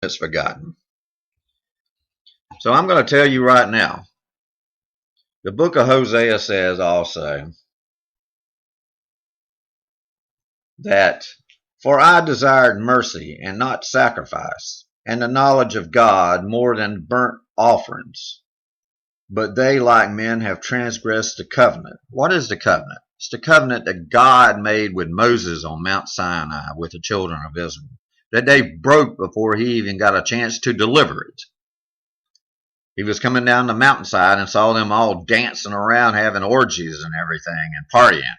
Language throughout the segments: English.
It's forgotten. So I'm going to tell you right now. The book of Hosea says also that, for I desired mercy and not sacrifice, and the knowledge of God more than burnt offerings. But they, like men, have transgressed the covenant. What is the covenant? It's the covenant that God made with Moses on Mount Sinai with the children of Israel, that they broke before he even got a chance to deliver it. He was coming down the mountainside and saw them all dancing around, having orgies and everything, and partying,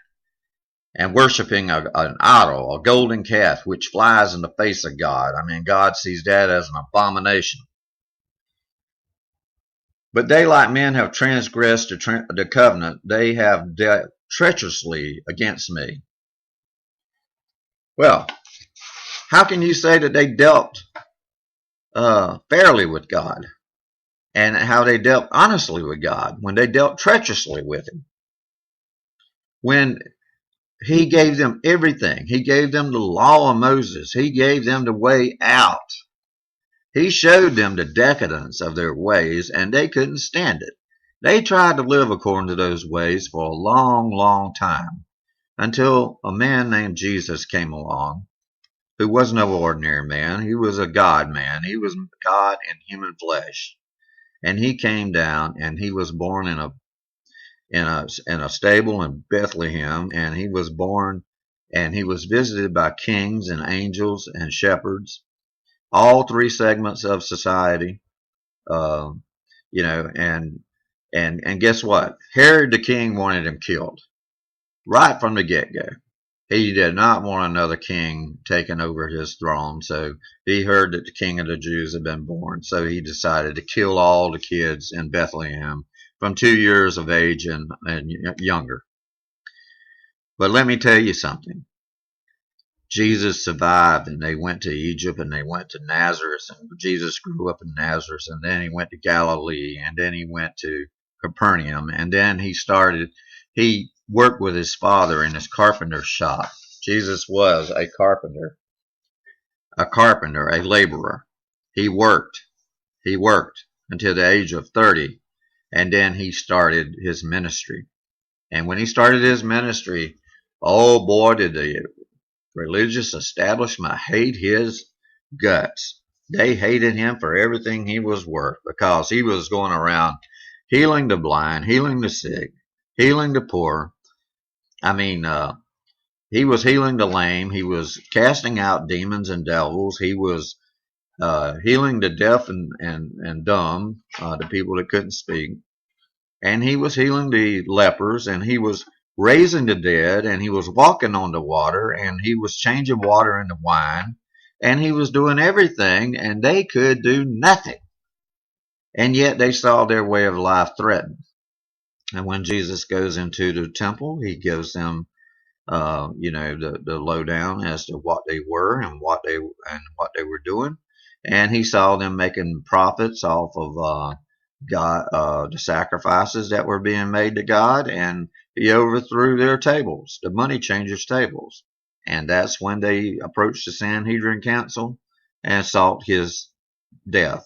and worshiping an idol, a golden calf, which flies in the face of God. I mean, God sees that as an abomination. But they, like men, have transgressed the covenant. They have dealt treacherously against me. Well, how can you say that they dealt fairly with God, and how they dealt honestly with God when they dealt treacherously with him? When he gave them everything. He gave them the law of Moses. He gave them the way out. He showed them the decadence of their ways, and they couldn't stand it. They tried to live according to those ways for a long, long time, until a man named Jesus came along, who was no ordinary man. He was a God man. He was God in human flesh. And he came down, and he was born in a stable in Bethlehem, and he was born, and he was visited by kings and angels and shepherds, all three segments of society. uh, and guess what? Herod the king wanted him killed right from the get-go. He did not want another king taking over his throne, so he heard that the king of the Jews had been born, so he decided to kill all the kids in Bethlehem from 2 years of age and younger. But let me tell you something. Jesus survived, and they went to Egypt, and they went to Nazareth, and Jesus grew up in Nazareth, and then he went to Galilee, and then he went to Capernaum, and then he worked with his father in his carpenter shop. Jesus was a carpenter, a laborer. He worked until the age of 30, and then he started his ministry. And when he started his ministry, oh boy, did the religious establishment hate his guts. They hated him for everything he was worth, because he was going around healing the blind, healing the sick, healing the poor. I mean, he was healing the lame. He was casting out demons and devils. He was healing the deaf and dumb, the people that couldn't speak. And he was healing the lepers, and he was raising the dead, and he was walking on the water, and he was changing water into wine, and he was doing everything, and they could do nothing. And yet they saw their way of life threatened. And when Jesus goes into the temple, he gives them the lowdown as to what they were and what they were doing. And he saw them making profits off of God, the sacrifices that were being made to God, and he overthrew their tables, the money changers' tables. And that's when they approached the Sanhedrin Council and sought his death.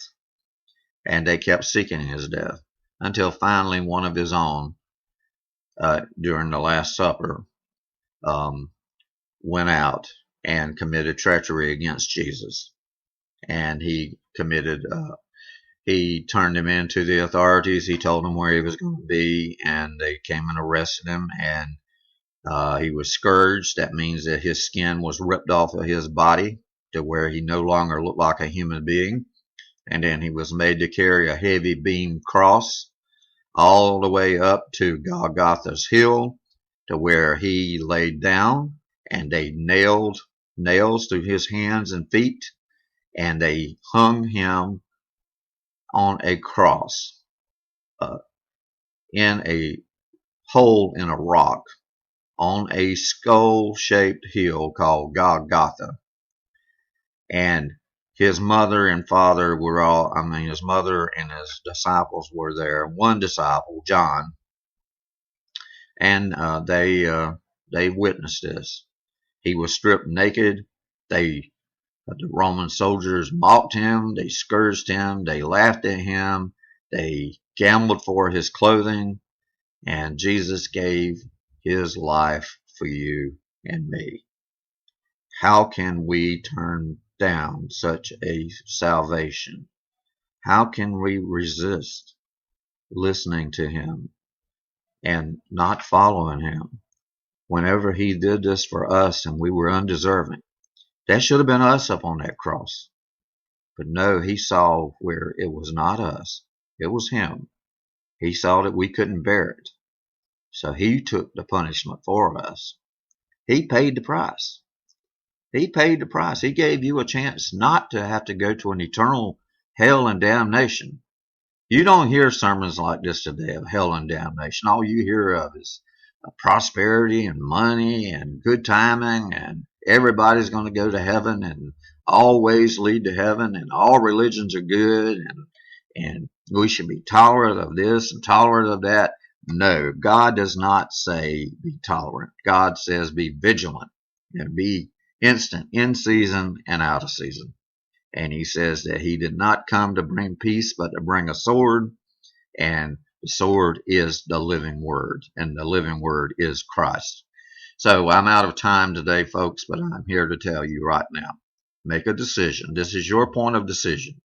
And they kept seeking his death until finally one of his own, during the Last Supper, went out and committed treachery against Jesus. And he turned him into the authorities. He told them where he was going to be, and they came and arrested him, and he was scourged. That means that his skin was ripped off of his body to where he no longer looked like a human being. And then he was made to carry a heavy beam cross all the way up to Golgotha's hill, to where he laid down, and they nailed nails through his hands and feet, and they hung him on a cross in a hole in a rock on a skull-shaped hill called Golgotha. And his mother and father were his mother and his disciples were there. One disciple, John, and they witnessed this. He was stripped naked. They The Roman soldiers mocked him, they scourged him, they laughed at him, they gambled for his clothing, and Jesus gave his life for you and me. How can we turn down such a salvation? How can we resist listening to him and not following him whenever he did this for us and we were undeserving? That should have been us up on that cross. But no, he saw where it was not us. It was him. He saw that we couldn't bear it. So he took the punishment for us. He paid the price. He paid the price. He gave you a chance not to have to go to an eternal hell and damnation. You don't hear sermons like this today of hell and damnation. All you hear of is prosperity and money and good timing, and everybody's going to go to heaven and all ways lead to heaven, and all religions are good, and we should be tolerant of this and tolerant of that. No, God does not say be tolerant. God says be vigilant and be instant, in season and out of season. And he says that he did not come to bring peace, but to bring a sword. And the sword is the living word, and the living word is Christ. So I'm out of time today, folks, but I'm here to tell you right now, make a decision. This is your point of decision.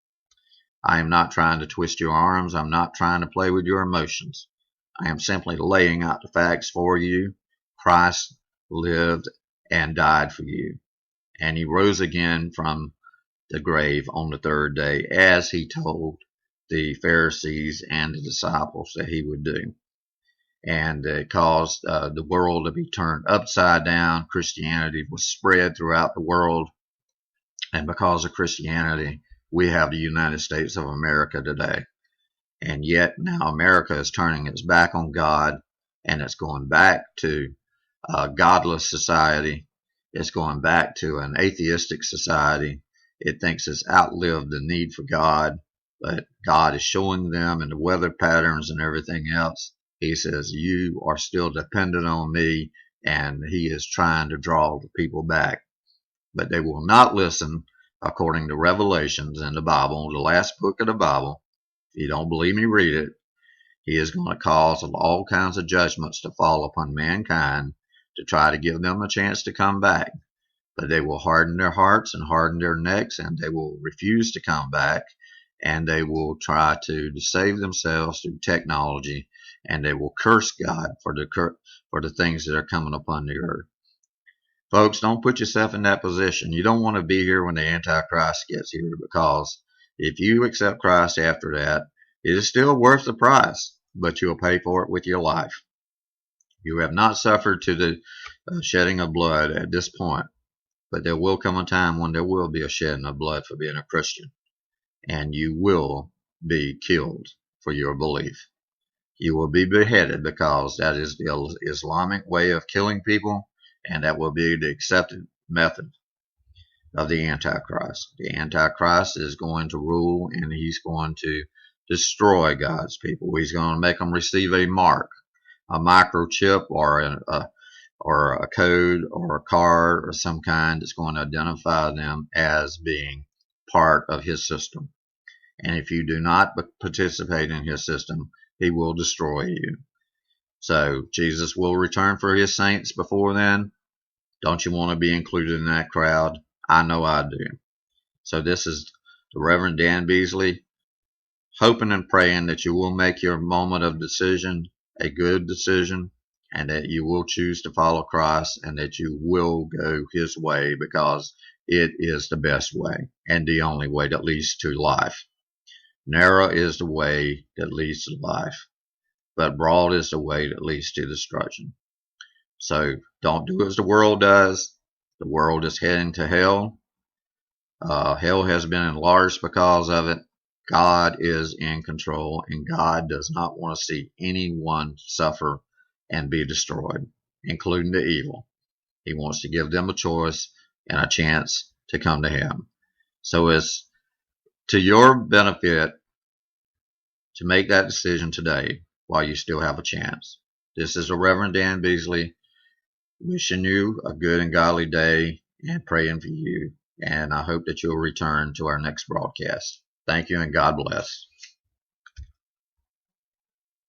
I am not trying to twist your arms. I'm not trying to play with your emotions. I am simply laying out the facts for you. Christ lived and died for you, and he rose again from the grave on the third day, as he told the Pharisees and the disciples that he would do. And it caused the world to be turned upside down. Christianity was spread throughout the world. And because of Christianity, we have the United States of America today. And yet now America is turning its back on God, and it's going back to a godless society. It's going back to an atheistic society. It thinks it's outlived the need for God, but God is showing them in the weather patterns and everything else. He says, you are still dependent on me, and he is trying to draw the people back. But they will not listen, according to Revelations in the Bible, the last book of the Bible. If you don't believe me, read it. He is going to cause all kinds of judgments to fall upon mankind to try to give them a chance to come back. But they will harden their hearts and harden their necks, and they will refuse to come back, and they will try to save themselves through technology, and they will curse God for the things that are coming upon the earth. Folks, don't put yourself in that position. You don't want to be here when the Antichrist gets here, because if you accept Christ after that, it is still worth the price, but you'll pay for it with your life. You have not suffered to the shedding of blood at this point, but there will come a time when there will be a shedding of blood for being a Christian, and you will be killed for your belief. You will be beheaded, because that is the Islamic way of killing people, and that will be the accepted method of the Antichrist. The Antichrist is going to rule, and he's going to destroy God's people. He's going to make them receive a mark, a microchip, or a code or a card or some kind that's going to identify them as being part of his system. And if you do not participate in his system, he will destroy you. So Jesus will return for his saints before then. Don't you want to be included in that crowd? I know I do. So this is the Reverend Dan Beasley, hoping and praying that you will make your moment of decision a good decision, and that you will choose to follow Christ, and that you will go his way, because it is the best way and the only way that leads to life. Narrow is the way that leads to life, but broad is the way that leads to destruction. So don't do as the world does. The world is heading to hell. Hell has been enlarged because of it. God is in control, and God does not want to see anyone suffer and be destroyed, including the evil. He wants to give them a choice and a chance to come to him. So it's to your benefit to make that decision today while you still have a chance. This is the Reverend Dan Beasley, wishing you a good and godly day and praying for you. and I hope that you'll return to our next broadcast. Thank you and God bless.